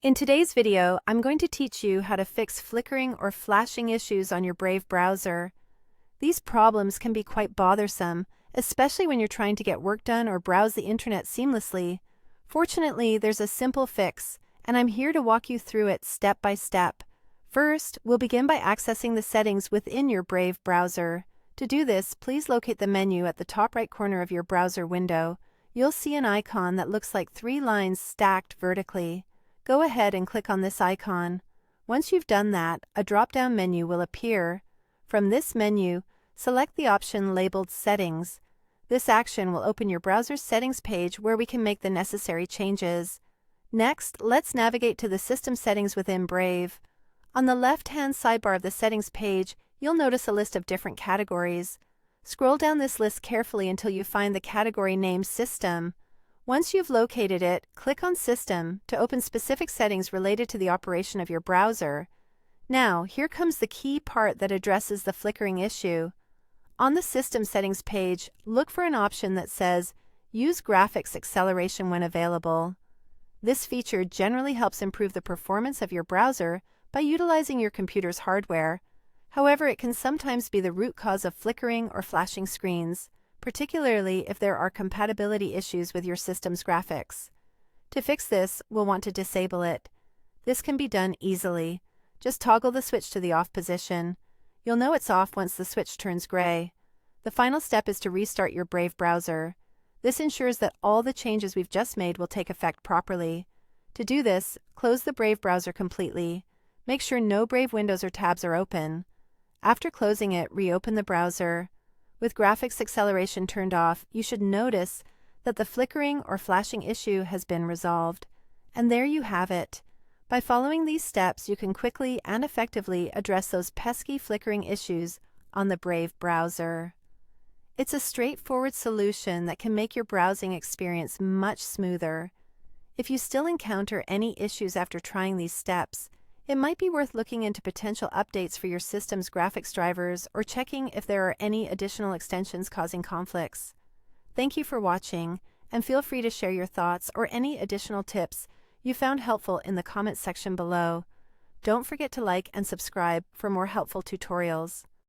In today's video, I'm going to teach you how to fix flickering or flashing issues on your Brave browser. These problems can be quite bothersome, especially when you're trying to get work done or browse the internet seamlessly. Fortunately, there's a simple fix, and I'm here to walk you through it step by step. First, we'll begin by accessing the settings within your Brave browser. To do this, please locate the menu at the top right corner of your browser window. You'll see an icon that looks like three lines stacked vertically. Go ahead and click on this icon. Once you've done that, a drop-down menu will appear. From this menu, select the option labeled Settings. This action will open your browser's settings page where we can make the necessary changes. Next, let's navigate to the system settings within Brave. On the left-hand sidebar of the settings page, you'll notice a list of different categories. Scroll down this list carefully until you find the category named System. Once you've located it, click on System to open specific settings related to the operation of your browser. Now, here comes the key part that addresses the flickering issue. On the System Settings page, look for an option that says Use Graphics Acceleration when available. This feature generally helps improve the performance of your browser by utilizing your computer's hardware. However, it can sometimes be the root cause of flickering or flashing screens, particularly if there are compatibility issues with your system's graphics. To fix this, we'll want to disable it. This can be done easily. Just toggle the switch to the off position. You'll know it's off once the switch turns gray. The final step is to restart your Brave browser. This ensures that all the changes we've just made will take effect properly. To do this, close the Brave browser completely. Make sure no Brave windows or tabs are open. After closing it, reopen the browser. With graphics acceleration turned off, you should notice that the flickering or flashing issue has been resolved. And there you have it. By following these steps, you can quickly and effectively address those pesky flickering issues on the Brave browser. It's a straightforward solution that can make your browsing experience much smoother. If you still encounter any issues after trying these steps, it might be worth looking into potential updates for your system's graphics drivers or checking if there are any additional extensions causing conflicts. Thank you for watching, and feel free to share your thoughts or any additional tips you found helpful in the comment section below. Don't forget to like and subscribe for more helpful tutorials.